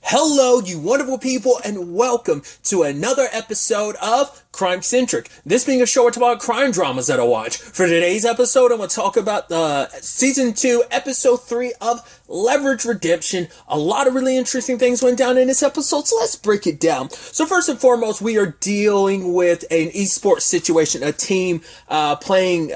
Hello, you wonderful people, and welcome to another episode of Centric. This being a show about crime dramas that I watch. For today's episode, I'm going to talk about Season 2, Episode 3 of Leverage Redemption. A lot of really interesting things went down in this episode, so let's break it down. So first and foremost, we are dealing with an esports situation, a team playing...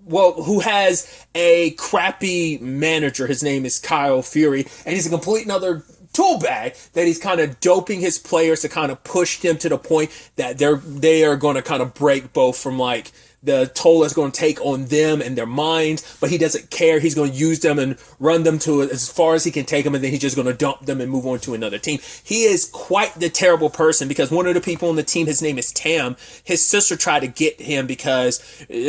who has a crappy manager. His name is Kyle Fury, and he's a complete another tool bag that he's kind of doping his players to kind of push them to the point that they are going to kind of break both from like the toll is going to take on them and their minds, but he doesn't care. He's going to use them and run them to as far as he can take them, and then he's just going to dump them and move on to another team. He is quite the terrible person because one of the people on the team, his name is Tam. His sister tried to get him because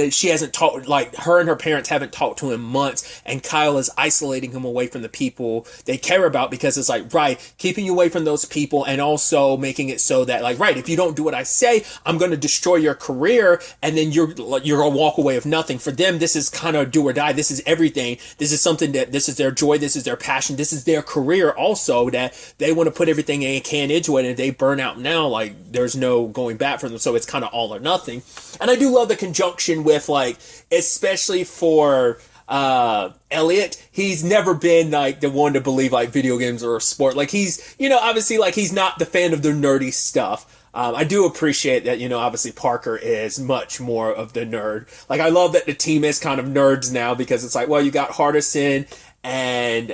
she hasn't talked, like her and her parents haven't talked to him months, and Kyle is isolating him away from the people they care about because it's like, right, keeping you away from those people and also making it so that like, right, if you don't do what I say, I'm going to destroy your career, and then you're going to walk away with nothing. For them, this is kind of do or die. This is everything. This is something that this is their joy. This is their passion. This is their career also, that they want to put everything they can into it. And if they burn out now, like there's no going back for them. So it's kind of all or nothing. And I do love the conjunction with like, especially for Elliot, he's never been like the one to believe like video games are a sport. Like he's, obviously like he's not the fan of the nerdy stuff. I do appreciate that, obviously Parker is much more of the nerd. Like, I love that the team is kind of nerds now because it's like, well, you got Hardison and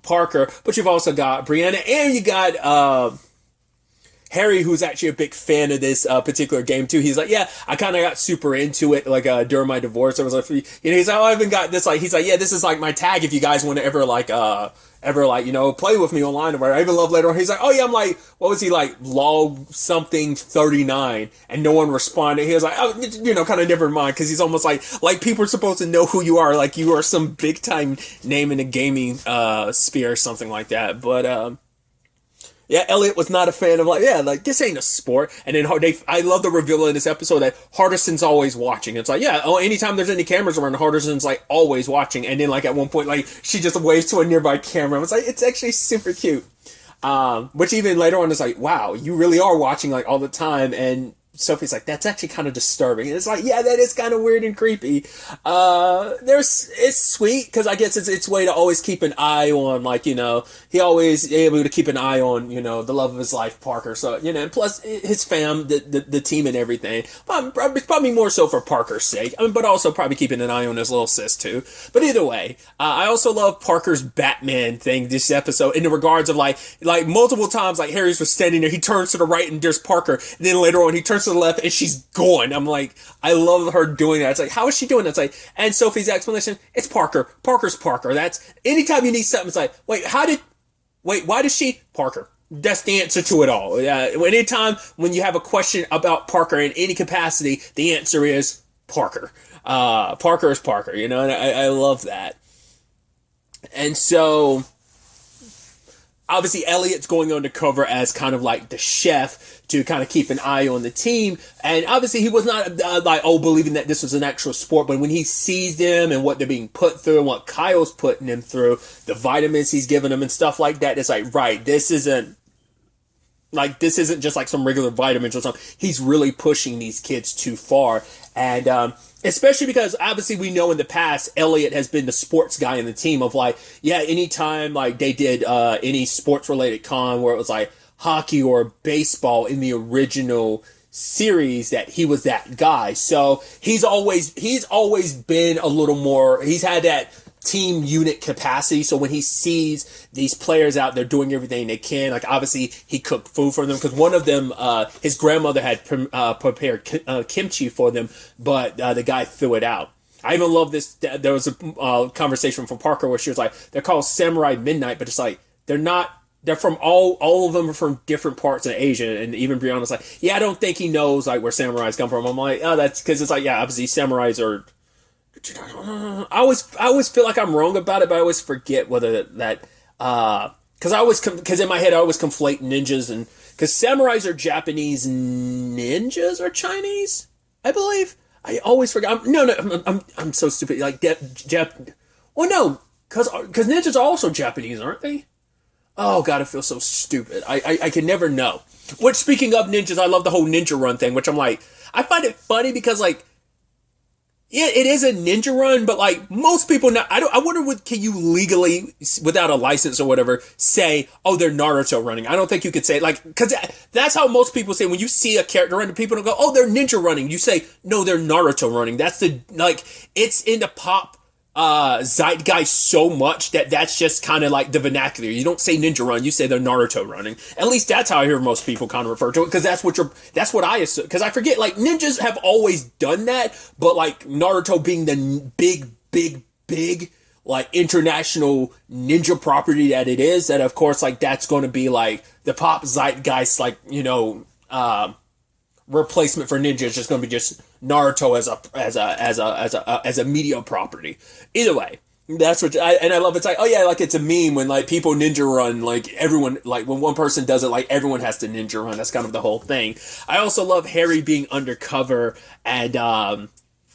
Parker, but you've also got Brianna and you got, Harry, who's actually a big fan of this particular game too. He's like, yeah, I kind of got super into it, like, during my divorce. I was like, he's like, oh, I even got this, like, he's like, yeah, this is like my tag if you guys want to ever play with me online or whatever. I even love later on, he's like, oh yeah, I'm like, what was he like, log something 39, and no one responded. He was like, oh, kind of never mind, because he's almost like people are supposed to know who you are, like you are some big time name in the gaming sphere or something like that. But yeah, Elliot was not a fan of this ain't a sport. And then I love the reveal in this episode that Hardison's always watching. It's like, yeah, anytime there's any cameras around, Hardison's like always watching. And then like at one point, like she just waves to a nearby camera. It's like, it's actually super cute. Which even later on is like, wow, you really are watching like all the time. And Sophie's like, that's actually kind of disturbing. And it's like, yeah, that is kind of weird and creepy. It's sweet because I guess it's its way to always keep an eye on, like, he always able to keep an eye on, the love of his life, Parker. So, and plus his fam, the team and everything. Probably more so for Parker's sake. But also probably keeping an eye on his little sis too. But either way, I also love Parker's Batman thing this episode in the regards of like multiple times, like Harry's was standing there, he turns to the right and there's Parker. And then later on he turns to the left and she's gone. I'm like, I love her doing that. It's like, how is she doing that? It's like, and Sophie's explanation, it's Parker. Parker's Parker. That's anytime you need something, it's like, why does she? Parker. That's the answer to it all. Anytime when you have a question about Parker in any capacity, the answer is Parker. Parker is Parker, and I love that. And so obviously, Elliot's going undercover as kind of like the chef to kind of keep an eye on the team. And obviously, he was not believing that this was an actual sport. But when he sees them and what they're being put through and what Kyle's putting them through, the vitamins he's giving them and stuff like that, it's like, right, this isn't just like some regular vitamins or something. He's really pushing these kids too far. And, especially because obviously we know in the past, Elliot has been the sports guy in the team of like, yeah, anytime like they did any sports related con where it was like hockey or baseball in the original series, that he was that guy. So he's always been a little more, he's had that team unit capacity. So when he sees these players out there doing everything they can, like obviously he cooked food for them because one of them, his grandmother had prepared kimchi for them, but the guy threw it out. I even love this. There was a conversation from Parker where she was like, they're called Samurai Midnight, but it's like, they're from all of them are from different parts of Asia. And even Brianna's like, yeah, I don't think he knows like where samurais come from. I'm like, oh, that's because it's like, yeah, obviously samurais are, I always feel like I'm wrong about it, but I always forget whether that, because in my head I always conflate ninjas and, because samurais are Japanese, ninjas are Chinese, I believe. I always forget. I'm so stupid. Like, well, no, Because ninjas are also Japanese, aren't they? Oh god, I feel so stupid. I can never know. Which, speaking of ninjas, I love the whole ninja run thing, which I'm like, I find it funny because like, yeah, it is a ninja run, but like most people now, I wonder can you legally, without a license or whatever, say, oh, they're Naruto running. I don't think you could say, like, because that's how most people say when you see a character running, people don't go, oh, they're ninja running. You say, no, they're Naruto running. That's like, it's in the pop zeitgeist so much that's just kind of like the vernacular. You don't say ninja run, you say they're Naruto running. At least that's how I hear most people kind of refer to it, because that's what I assume. Because I forget, like, ninjas have always done that, but like Naruto being the big like international ninja property that it is, that of course like that's going to be like the pop zeitgeist, like, you know, replacement for ninja is just going to be just Naruto as a media property. Either way, that's what I love. It's like, oh yeah, like it's a meme when like people ninja run, like everyone, like when one person does it, like everyone has to ninja run. That's kind of the whole thing. I also love Harry being undercover and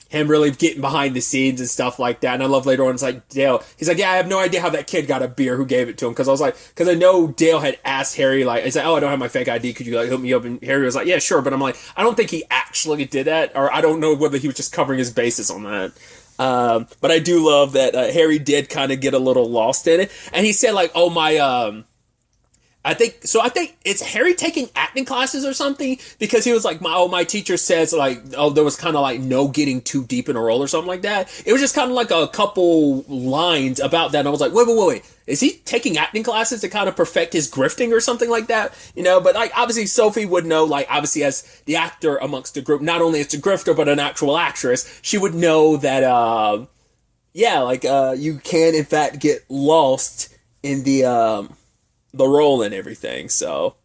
him really getting behind the scenes and stuff like that. And I love later on, it's like Dale, he's like, yeah, I have no idea how that kid got a beer, who gave it to him. Because I know Dale had asked Harry, like, he's like, oh, I don't have my fake ID, could you like hook me up? And Harry was like, yeah, sure. But I'm like, I don't think he actually did that, or I don't know whether he was just covering his bases on that. But I do love that Harry did kind of get a little lost in it. And he said like, oh, I think it's Harry taking acting classes or something, because he was like, my teacher says like, oh, there was kind of like no getting too deep in a role or something like that. It was just kind of like a couple lines about that. And I was like, wait. Is he taking acting classes to kind of perfect his grifting or something like that? You know, but like obviously Sophie would know, like obviously as the actor amongst the group, not only as a grifter, but an actual actress, she would know that, you can in fact get lost in the role and everything. So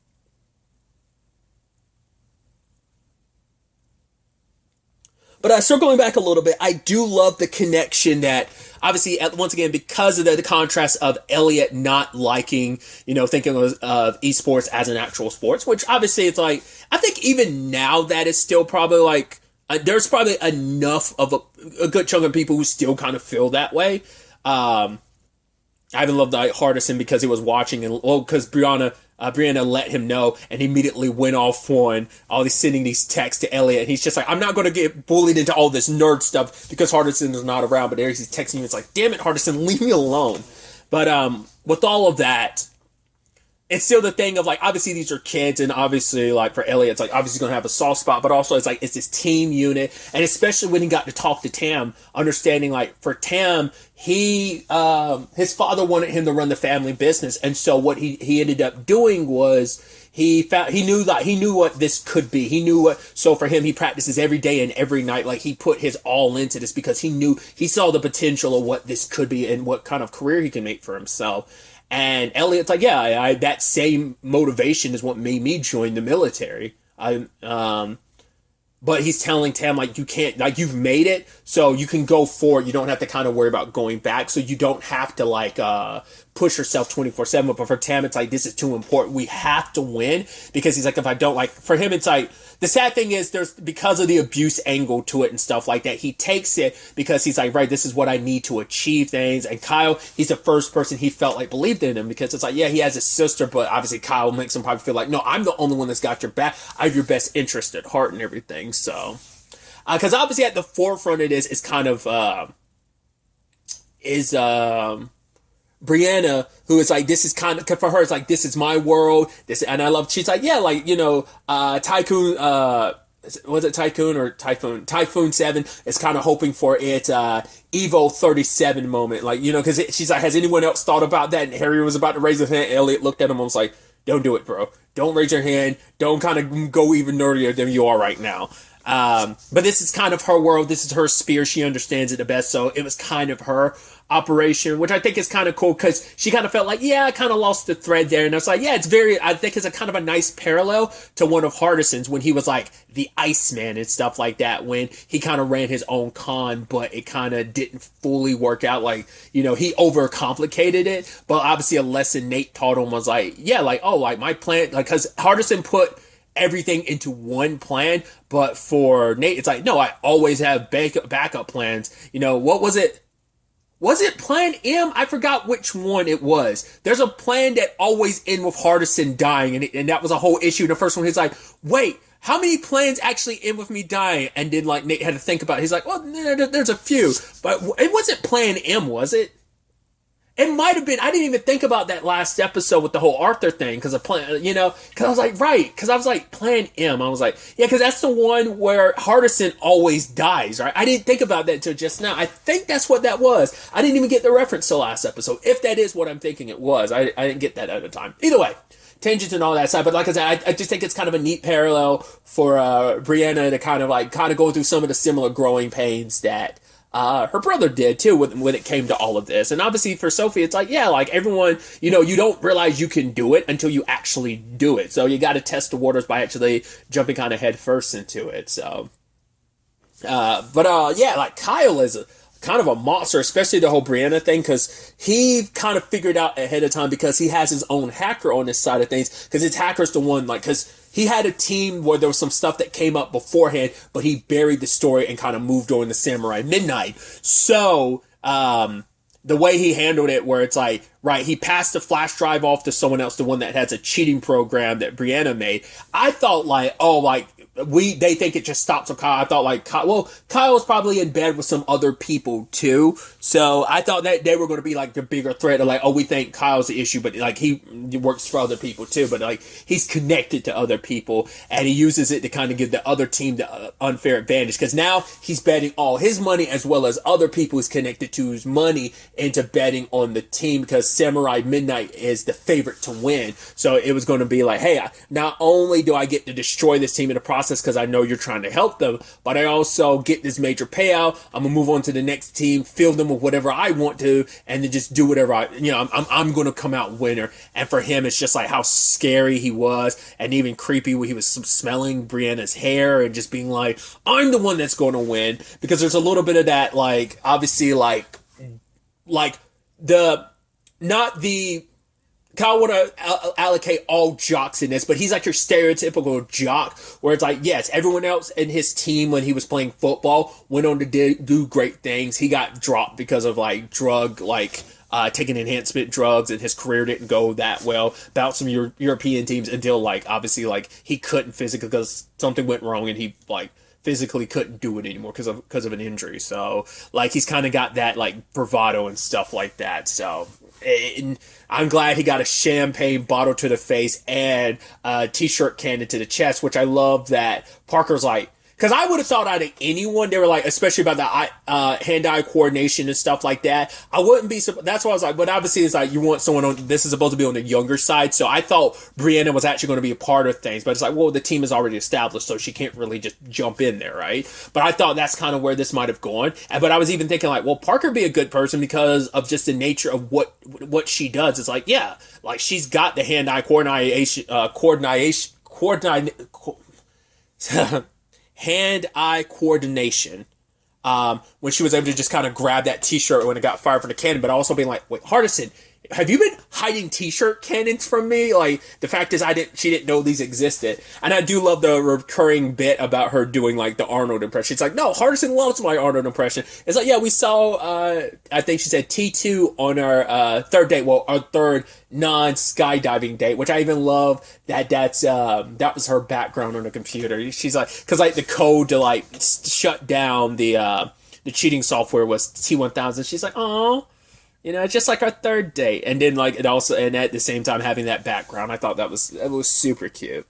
but circling back a little bit, I do love the connection that obviously, once again, because of the contrast of Elliot not liking, you know, thinking of esports as an actual sports, which obviously it's like, I think even now that is still probably like, there's probably enough of a good chunk of people who still kind of feel that way. I even loved Hardison because he was watching, and because Brianna let him know, and he immediately went off on sending these texts to Elliot, and he's just like, I'm not going to get bullied into all this nerd stuff because Hardison is not around, but Eric's texting me, it's like, damn it, Hardison, leave me alone. But with all of that, it's still the thing of like, obviously these are kids, and obviously like for Elliot, it's like obviously he's going to have a soft spot, but also it's like, it's this team unit. And especially when he got to talk to Tam, understanding like for Tam, his father wanted him to run the family business. And so what he ended up doing was he knew what this could be. So for him, he practices every day and every night. Like he put his all into this because he saw the potential of what this could be and what kind of career he can make for himself. And Elliot's like, yeah, that same motivation is what made me join the military. But he's telling Tam, like, you can't, like, you've made it, so you can go forward. You don't have to kind of worry about going back. So you don't have to, like, push yourself 24/7. But for Tam, it's like, this is too important. We have to win. Because he's like, if I don't, like, for him, it's like, the sad thing is because of the abuse angle to it and stuff like that, he takes it because he's like, right, this is what I need to achieve things. And Kyle, he's the first person he felt like believed in him, because it's like, yeah, he has a sister, but obviously Kyle makes him probably feel like, no, I'm the only one that's got your back. I have your best interest at heart and everything. So, because obviously at the forefront of this is kind of, Brianna, who is like, this is kind of, for her, it's like, this is my world. And I love, she's like, yeah, like, you know, Tycoon, was it Tycoon or Typhoon? Typhoon 7 is kind of hoping for its Evo 37 moment. Like, you know, because she's like, has anyone else thought about that? And Harry was about to raise his hand. Elliot looked at him and was like, don't do it, bro. Don't raise your hand. Don't kind of go even nerdier than you are right now. But this is kind of her world. This is her sphere. She understands it the best. So it was kind of her operation, which I think is kind of cool because she kind of felt like, yeah, I kind of lost the thread there. And I was like, yeah, I think it's a kind of a nice parallel to one of Hardison's when he was like the Iceman and stuff like that, when he kind of ran his own con, but it kind of didn't fully work out. Like, you know, he overcomplicated it. But obviously a lesson Nate taught him was like, yeah, like, oh, like my plan, like, because Hardison put everything into one plan, but for Nate, it's like, no, I always have backup plans. You know, what was it? Was it Plan M? I forgot which one it was. There's a plan that always end with Hardison dying, and that was a whole issue. The first one, he's like, wait, how many plans actually end with me dying? And then, like, Nate had to think about it. He's like, well, there's a few. But it wasn't Plan M, was it? It might have been. I didn't even think about that last episode with the whole Arthur thing because of plan, because I was like, right, because I was like, Plan M. I was like, yeah, because that's the one where Hardison always dies, right? I didn't think about that until just now. I think that's what that was. I didn't even get the reference to last episode. If that is what I'm thinking it was, I didn't get that at the time. Either way, tangents and all that side. But like I said, I just think it's kind of a neat parallel for Brianna to kind of go through some of the similar growing pains that her brother did too when it came to all of this. And obviously for Sophie, it's like, yeah, like everyone, you don't realize you can do it until you actually do it. So you got to test the waters by actually jumping kind of head first into it. So, yeah, like Kyle is kind of a monster, especially the whole Brianna thing, because he kind of figured out ahead of time because he has his own hacker on this side of things, because his hacker's the one, like, because he had a team where there was some stuff that came up beforehand, but he buried the story and kind of moved on to Samurai Midnight. So, the way he handled it, where it's like, right, he passed the flash drive off to someone else, the one that has a cheating program that Brianna made. I thought like, oh, like, they think it just stops with Kyle. I thought like, Kyle was probably in bed with some other people too. So I thought that they were going to be like the bigger threat of like, oh, we think Kyle's the issue, but like he works for other people too. But like he's connected to other people and he uses it to kind of give the other team the unfair advantage. Because now he's betting all his money as well as other people he's connected to his money into betting on the team because Samurai Midnight is the favorite to win. So it was going to be like, hey, not only do I get to destroy this team in the process, because I know you're trying to help them, but I also get this major payout. I'm gonna move on to the next team, fill them with whatever I want to, and then just do whatever I'm gonna come out winner. And for him, it's just like how scary he was, and even creepy when he was smelling Brianna's hair and just being like, I'm the one that's going to win, because there's a little bit of that, like obviously, like the not the. Kyle would allocate all jocks in this, but he's like your stereotypical jock, where it's like, yes, everyone else in his team when he was playing football went on to do great things. He got dropped because of like taking enhancement drugs, and his career didn't go that well. About some European teams until like obviously like he couldn't physically because something went wrong and he like physically couldn't do it anymore because of an injury. So like he's kind of got that like bravado and stuff like that. So. And I'm glad he got a champagne bottle to the face and a t-shirt cannon to the chest, which I love that Parker's like, because I would have thought out of anyone, they were like, especially about the hand-eye coordination and stuff like that. I wouldn't be, that's why I was like, but obviously it's like, you want someone on, this is supposed to be on the younger side. So I thought Brianna was actually going to be a part of things, but it's like, well, the team is already established, so she can't really just jump in there, right? But I thought that's kind of where this might have gone. But I was even thinking like, well, Parker be a good person because of just the nature of what she does. It's like, yeah, like she's got the hand-eye coordination, hand-eye coordination, when she was able to just kind of grab that t-shirt when it got fired from the cannon, but also being like, wait, Hardison, have you been hiding t-shirt cannons from me? Like, the fact is she didn't know these existed. And I do love the recurring bit about her doing like the Arnold impression. It's like, no, Hardison loves my Arnold impression. It's like, yeah, we saw, I think she said T2 on our third date, well, our third non-skydiving date, which I even love that that was her background on the computer. She's like, because like the code to like shut down the cheating software was T1000. She's like, oh. It's just like our third date. And then like it also, and at the same time having that background, I thought that was super cute.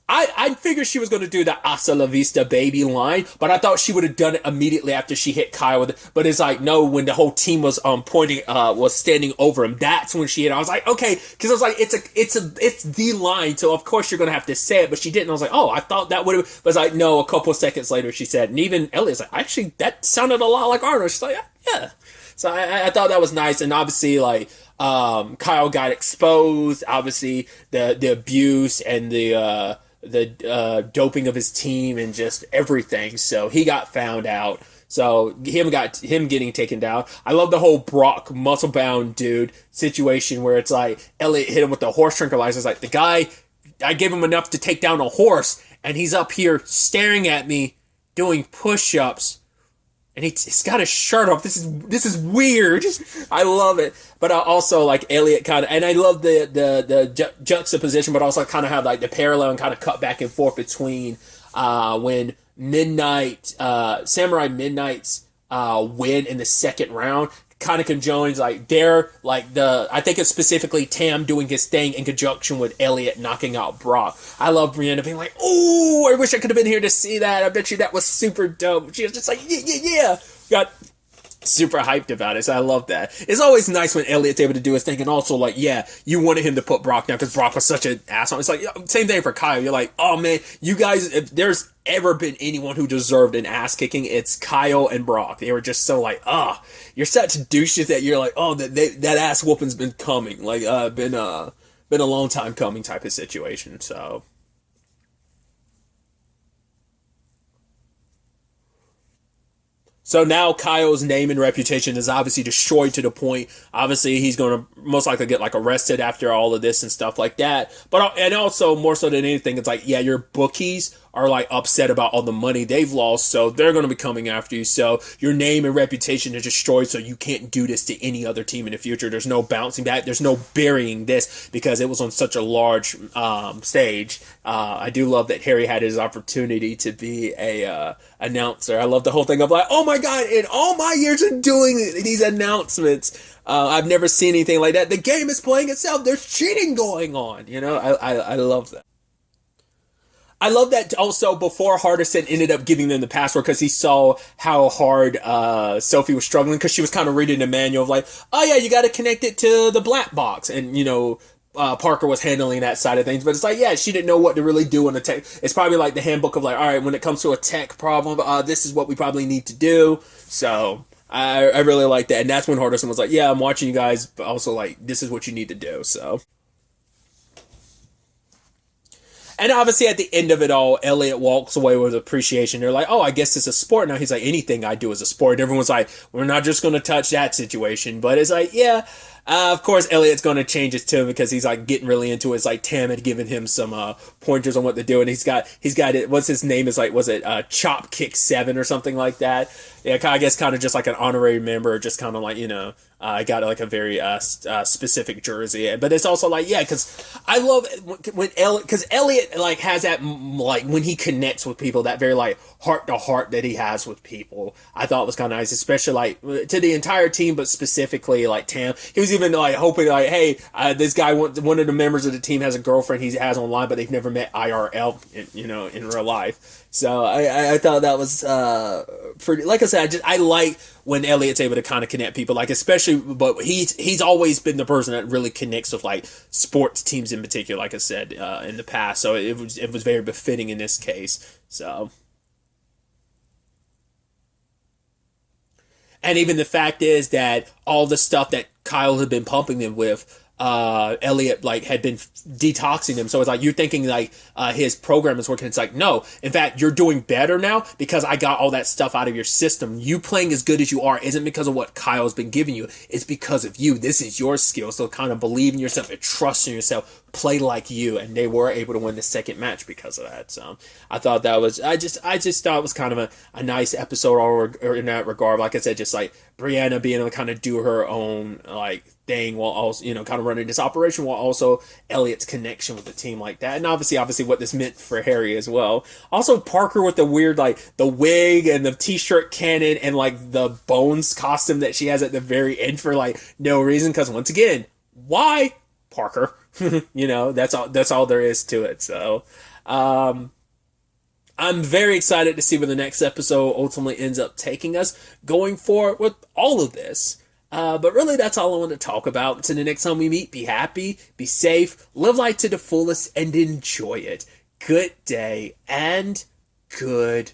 I figured she was going to do the Hasta la Vista baby line, but I thought she would have done it immediately after she hit Kyle with it. But it's like, no, when the whole team was was standing over him, that's when she hit. I was like, okay, because I was like, it's the line, so of course you're going to have to say it, but she didn't. I was like, oh, I thought that would have, but it's like, no, a couple seconds later she said, and even Elliot's like, actually, that sounded a lot like Arnold. She's like, yeah. So I thought that was nice, and obviously, like, Kyle got exposed, obviously, the abuse and the doping of his team and just everything. So he got found out. So him getting taken down. I love the whole Brock muscle bound dude situation where it's like Elliot hit him with the horse tranquilizer. It's like the guy, I gave him enough to take down a horse, and he's up here staring at me doing push-ups and he's got his shirt off. This is weird. I love it. But I also like Elliot kind of, and I love the juxtaposition, but also kind of have like the parallel and kind of cut back and forth between when Samurai Midnight's win in the second round kind of conjoins like I think it's specifically Tam doing his thing in conjunction with Elliot knocking out Brock. I love Brianna being like, "Oh, I wish I could have been here to see that. I bet you that was super dope." She was just like, "Yeah." Got super hyped about it, so I love that. It's always nice when Elliot's able to do his thing, and also like, yeah, you wanted him to put Brock down because Brock was such an asshole. It's like same thing for Kyle. You're like, oh man, you guys, if there's ever been anyone who deserved an ass kicking, it's Kyle and Brock. They were just so like, you're such douches that you're like, oh, that ass whooping's been coming, like been a long time coming type of situation. So now Kyle's name and reputation is obviously destroyed to the point. Obviously, he's going to most likely get like arrested after all of this and stuff like that. But and also more so than anything, it's like, yeah, your bookies are like upset about all the money they've lost, so they're going to be coming after you. So your name and reputation is destroyed, so you can't do this to any other team in the future. There's no bouncing back. There's no burying this because it was on such a large stage. I do love that Harry had his opportunity to be a announcer. I love the whole thing of like, oh my god, in all my years of doing these announcements, I've never seen anything like that. The game is playing itself. There's cheating going on. I love that. I love that also before Hardison ended up giving them the password because he saw how hard Sophie was struggling because she was kind of reading the manual of like, oh yeah, you got to connect it to the black box. And, Parker was handling that side of things. But it's like, yeah, she didn't know what to really do in the tech. It's probably like the handbook of like, all right, when it comes to a tech problem, this is what we probably need to do. So I really like that. And that's when Hardison was like, yeah, I'm watching you guys, but also like, this is what you need to do. So. And obviously, at the end of it all, Elliot walks away with appreciation. They're like, oh, I guess it's a sport now. He's like, anything I do is a sport. And everyone's like, we're not just going to touch that situation. But it's like, yeah, of course, Elliot's going to change his tune because he's like getting really into it. It's like Tam had given him some pointers on what to do. And he's got it. What's his name? Is like, was it Chop Kick 7 or something like that? Yeah, I guess kind of just like an honorary member, just kind of like, I got like a very specific jersey, but it's also like, yeah, because I love when Elliot like has that like when he connects with people, that very like heart to heart that he has with people. I thought was kind of nice, especially like to the entire team, but specifically like Tam. He was even like hoping like, hey, this guy, one of the members of the team has a girlfriend he has online, but they've never met IRL, in real life. So I thought that was pretty. Like I said, I like when Elliot's able to kind of connect people, like especially, but he's always been the person that really connects with like sports teams in particular. Like I said in the past, so it was very befitting in this case. So, and even the fact is that all the stuff that Kyle had been pumping them with. Elliot like had been detoxing them, so it's like you're thinking like his program is working. It's like, no, in fact, you're doing better now because I got all that stuff out of your system. You playing as good as you are isn't because of what Kyle's been giving you, it's because of you. This is your skill, so kind of believe in yourself and trust in yourself, play like you. And they were able to win the second match because of that. So I thought that was I just thought it was kind of a nice episode or in that regard. Like I said, just like Brianna being able to kind of do her own like thing while also kind of running this operation, while also Elliot's connection with the team like that, and obviously what this meant for Harry as well. Also Parker with the weird like the wig and the t-shirt cannon and like the Bones costume that she has at the very end for like no reason, because once again, why Parker? That's all there is to it. So I'm very excited to see where the next episode ultimately ends up taking us going forward with all of this. But really, that's all I want to talk about. Until the next time we meet, be happy, be safe, live life to the fullest, and enjoy it. Good day and good